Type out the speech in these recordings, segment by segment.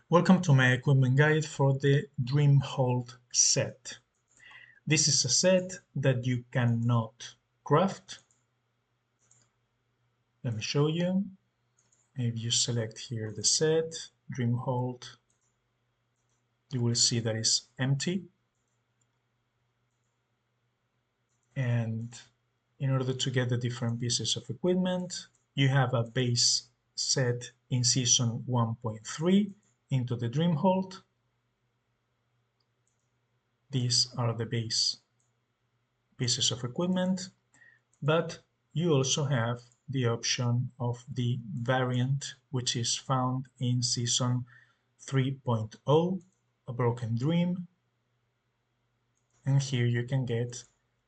Welcome to my equipment guide for the Dreamhold set. This is a set that you cannot craft. Let me show you. If you select here the set, Dreamhold, you will see that it's empty. And in order to get the different pieces of equipment, you have a base set in season 1.3 into the Dreamhold. These are the base pieces of equipment, but you also have the option of the variant, which is found in season 3.0, A Broken Dream, and here you can get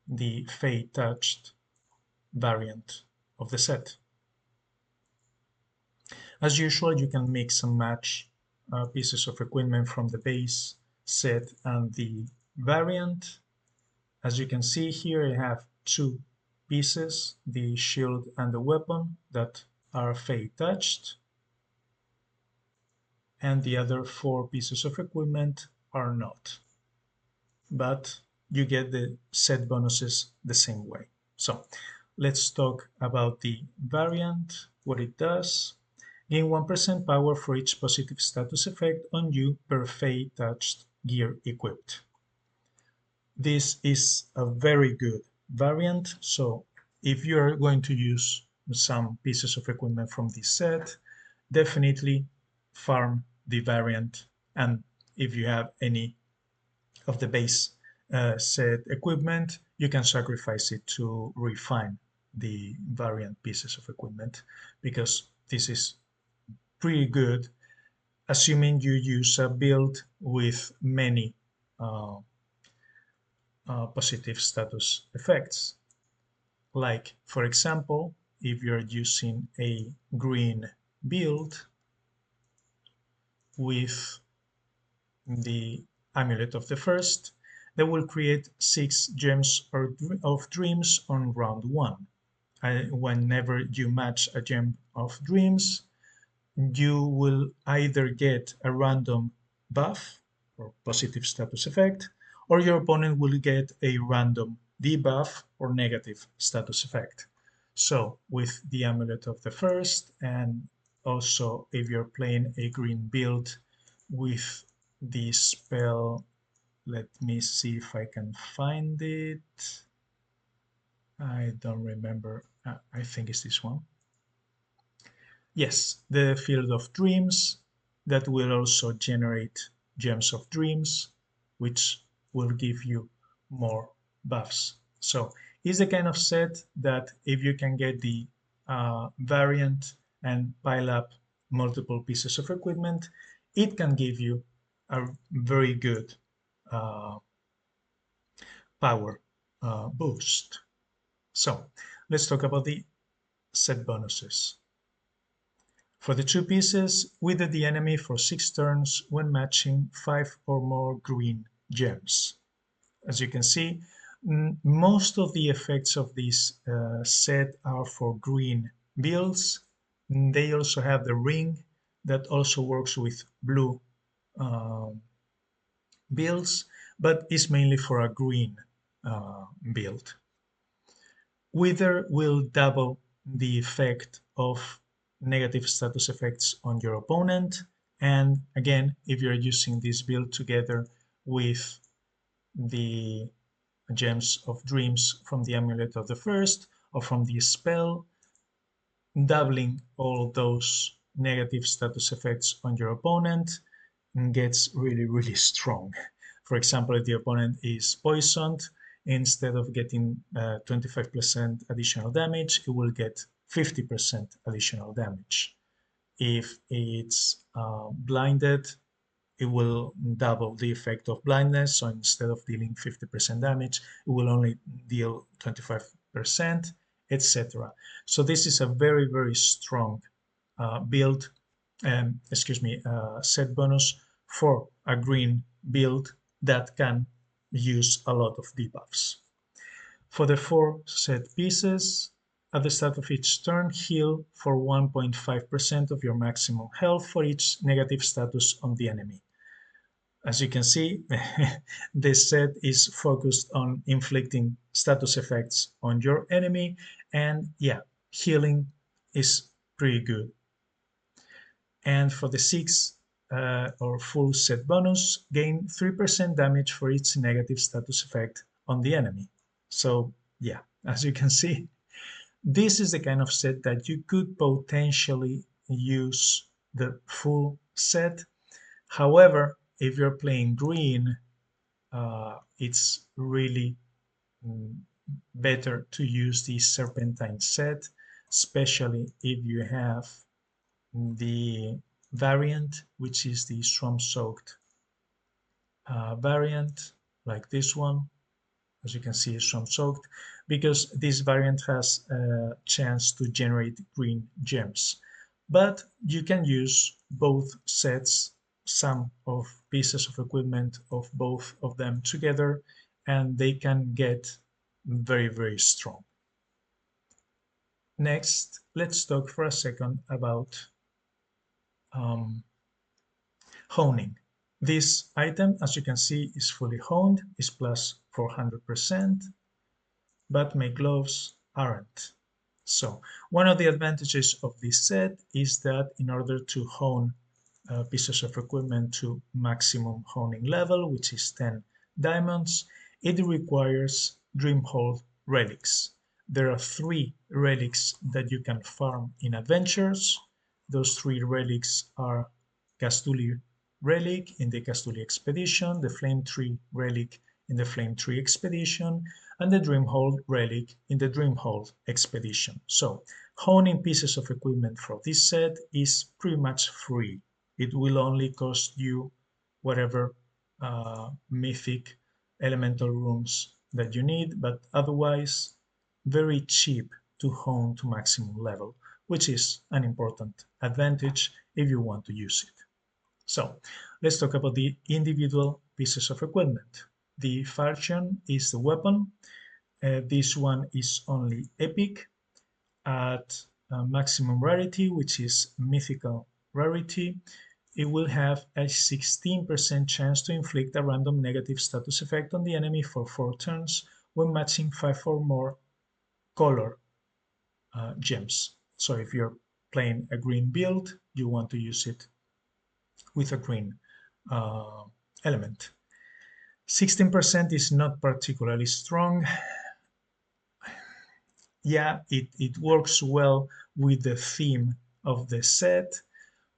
the Fey Touched variant of the set. As usual, you can mix and match pieces of equipment from the base set and the variant. As you can see here, I have two pieces, the shield and the weapon, that are Fey touched, and the other four pieces of equipment are not. But you get the set bonuses the same way. So let's talk about the variant, what it does. Gain 1% power for each positive status effect on you per Fey touched gear equipped. This is a very good variant, so if you're going to use some pieces of equipment from this set, definitely farm the variant, and if you have any of the base set equipment, you can sacrifice it to refine the variant pieces of equipment, because this is pretty good, assuming you use a build with many positive status effects. Like, for example, if you're using a green build with the Amulet of the First, that will create 6 gems of dreams on round 1. Whenever you match a gem of dreams, you will either get a random buff or positive status effect, or your opponent will get a random debuff or negative status effect. So with the Amulet of the First, and also if you're playing a green build with the spell, let me see if I can find it. I don't remember. I think it's this one. Yes, the Field of Dreams, that will also generate Gems of Dreams, which will give you more buffs. So it's the kind of set that if you can get the variant and pile up multiple pieces of equipment, it can give you a very good uh, power boost. So let's talk about the set bonuses. For the two pieces, wither the enemy for 6 turns when matching 5 or more green gems. As you can see, most of the effects of this set are for green builds. They also have the ring that also works with blue builds, but is mainly for a green build. Wither will double the effect of negative status effects on your opponent, and again, if you're using this build together with the Gems of Dreams from the Amulet of the First or from the spell, doubling all those negative status effects on your opponent gets really strong. For example, if the opponent is poisoned, instead of getting 25% additional damage, it will get 50% additional damage. If it's blinded, it will double the effect of blindness. So instead of dealing 50% damage, it will only deal 25%, etc. So this is a very strong build, set bonus for a green build that can use a lot of debuffs. For the 4 set pieces, At the start of each turn, heal for 1.5% of your maximum health for each negative status on the enemy. As you can see, this set is focused on inflicting status effects on your enemy, and yeah, healing is pretty good. And for the 6 or full set bonus, gain 3% damage for each negative status effect on the enemy. So yeah, as you can see, this is the kind of set that you could potentially use the full set. However, if you're playing green, it's really better to use the Serpentine set, especially if you have the variant, which is the Storm Soaked variant, like this one. As you can see, is Storm Soaked, because this variant has a chance to generate green gems. But you can use both sets, some of pieces of equipment of both of them together, and they can get very, very strong. Next, let's talk for a second about honing. This item, as you can see, is fully honed, is plus 400%, but my gloves aren't. So one of the advantages of this set is that in order to hone pieces of equipment to maximum honing level, which is 10 diamonds, it requires Dreamhold relics. There are 3 relics that you can farm in adventures. Those 3 relics are Castuli relic in the Castuli expedition, the Flame Tree relic in the Flame Tree expedition, and the Dreamhold relic in the Dreamhold expedition. So honing pieces of equipment for this set is pretty much free. It will only cost you whatever mythic elemental rooms that you need, but otherwise very cheap to hone to maximum level, which is an important advantage if you want to use it. So let's talk about the individual pieces of equipment. The falchion is the weapon. This one is only epic at maximum rarity, which is mythical rarity. It will have a 16% chance to inflict a random negative status effect on the enemy for 4 turns when matching 5 or more color gems. So if you're playing a green build, you want to use it with a green uh, element. 16% is not particularly strong. Yeah, it works well with the theme of the set,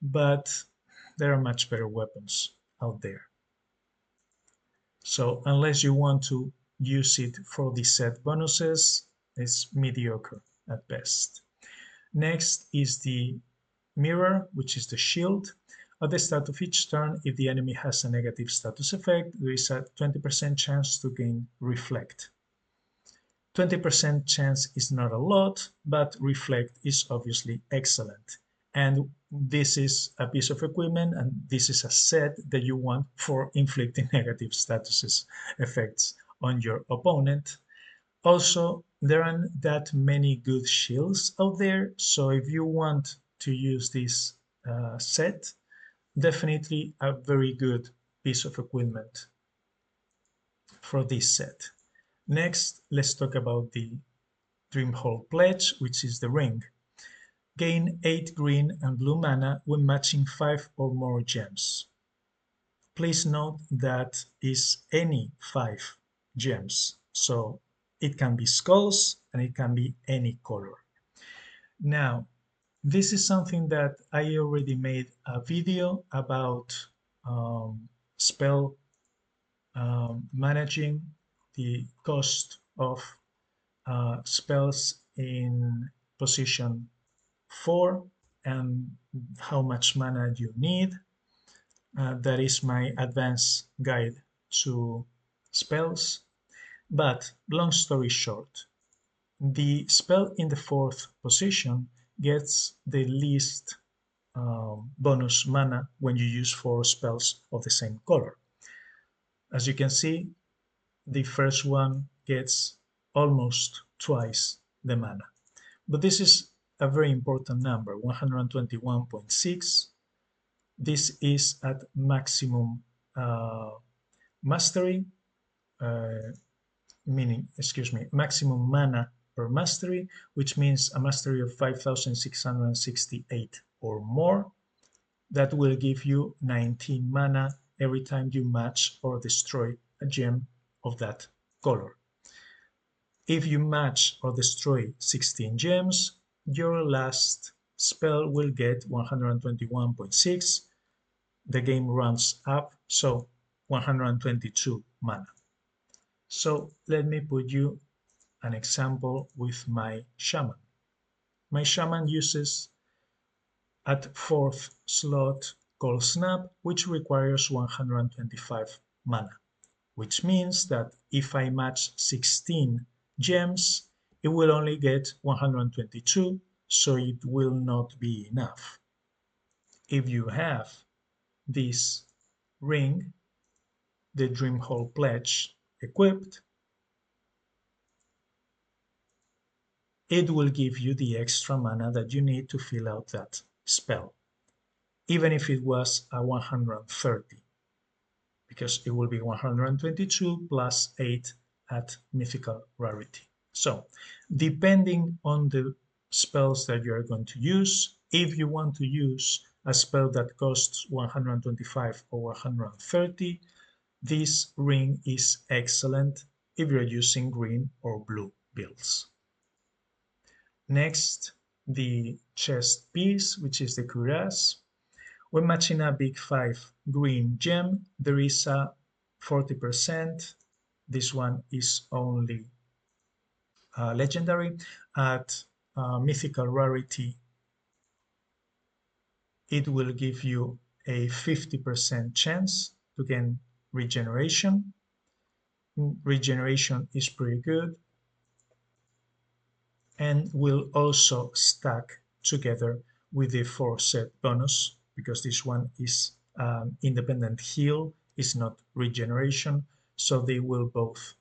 but there are much better weapons out there. So unless you want to use it for the set bonuses, it's mediocre at best. Next is the mirror, which is the shield. At the start of each turn, if the enemy has a negative status effect, there is a 20% chance to gain reflect. 20% chance is not a lot, but reflect is obviously excellent. And this is a piece of equipment, and this is a set that you want for inflicting negative statuses effects on your opponent. Also, there aren't that many good shields out there, so if you want to use this set, definitely a very good piece of equipment for this set. Next, let's talk about the Dreamhold pledge, which is the ring. Gain 8 green and blue mana when matching 5 or more gems. Please note that is any 5 gems, so it can be skulls and it can be any color. Now, this is something that I already made a video about spell managing the cost of spells in position 4 and how much mana you need. That is my advanced guide to spells. But long story short, the spell in the 4th position gets the least bonus mana when you use 4 spells of the same color. As you can see, the first one gets almost twice the mana, But this is a very important number, 121.6. This is at maximum mastery, uh, maximum mana per mastery, which means a mastery of 5,668 or more. That will give you 19 mana every time you match or destroy a gem of that color. If you match or destroy 16 gems, your last spell will get 121.6. The game runs up, so 122 mana. So let me put you an example with my shaman. My shaman uses at fourth slot Cold Snap, which requires 125 mana, which means that if I match 16 gems, it will only get 122, so it will not be enough. If you have this ring, the Dreamhold Pledge, equipped, it will give you the extra mana that you need to fill out that spell, even if it was a 130, because it will be 122 plus 8 at mythical rarity. So, depending on the spells that you are going to use, if you want to use a spell that costs 125 or 130, this ring is excellent if you're using green or blue builds. Next, the chest piece, which is the cuirass. When matching a big 5 green gem, there is a 40%. This one is only legendary. At mythical rarity, it will give you a 50% chance to gain regeneration. Regeneration is pretty good and will also stack together with the 4 set bonus, because this one is independent heal, is not regeneration, so they will both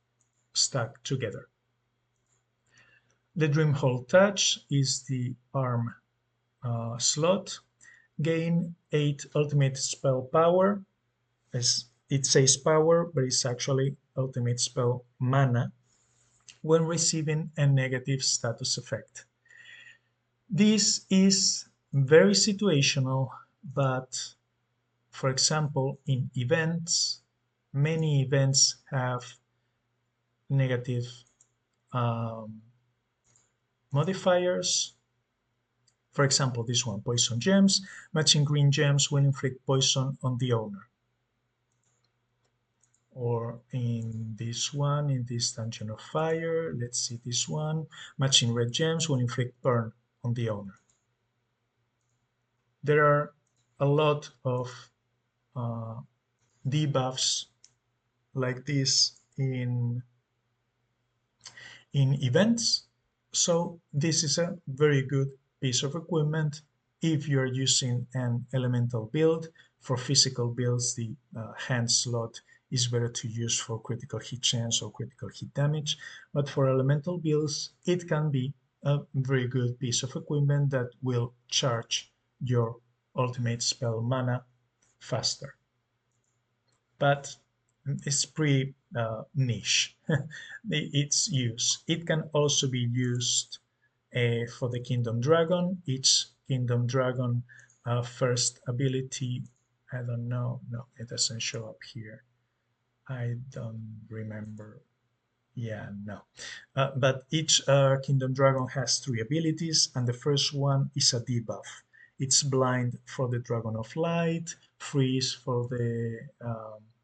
stack together. The Dreamhold Touch is the arm slot. Gain 8 ultimate spell power. It says power, but it's actually ultimate spell mana when receiving a negative status effect. This is very situational, but for example, in events, many events have negative um, modifiers. For example, this one, poison gems. Matching green gems will inflict poison on the owner. Or in this one, in this Dungeon of Fire, let's see this one, matching red gems will inflict burn on the owner. There are a lot of debuffs like this in events. So this is a very good piece of equipment if you're using an elemental build. For physical builds, the hand slot is better to use for critical hit chance or critical hit damage. But for elemental builds, it can be a very good piece of equipment that will charge your ultimate spell mana faster. But it's pretty niche, its use. It can also be used for the Kingdom Dragon. Each Kingdom Dragon first ability, I don't know, no, it doesn't show up here. I don't remember. Yeah, no. But each Kingdom Dragon has 3 abilities, and the first one is a debuff. It's blind for the Dragon of Light, freeze for the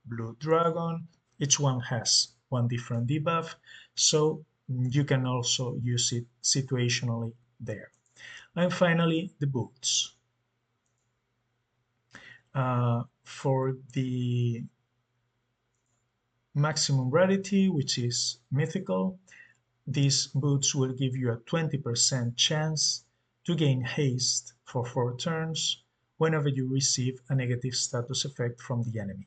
Blue Dragon. Each one has one different debuff, so you can also use it situationally there. And finally, the boots. For the maximum rarity, which is mythical, these boots will give you a 20% chance to gain haste for 4 turns whenever you receive a negative status effect from the enemy.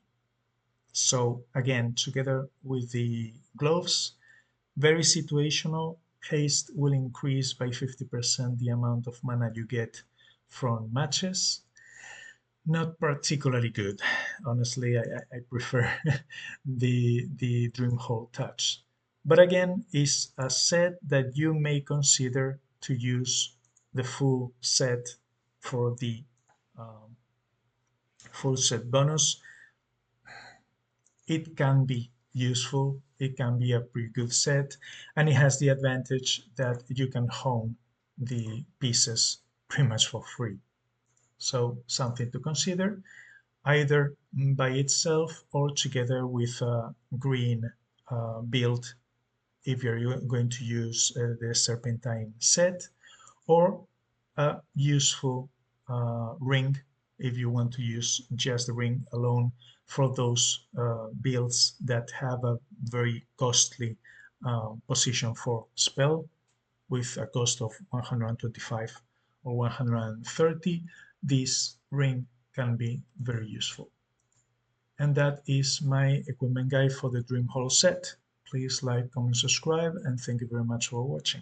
So again, together with the gloves, very situational, Haste will increase by 50% the amount of mana you get from matches. Not particularly good. Honestly, I prefer the Dreamhold touch. But again, it's a set that you may consider to use the full set for the um, full set bonus. It can be useful, it can be a pretty good set, and it has the advantage that you can hone the pieces pretty much for free. So something to consider, either by itself or together with a green build if you're going to use the Serpentine set, or a useful ring if you want to use just the ring alone for those builds that have a very costly position for spell with a cost of 125 or 130. This ring can be very useful. And that is my equipment guide for the Dreamhold set. Please like, comment, subscribe, and thank you very much for watching.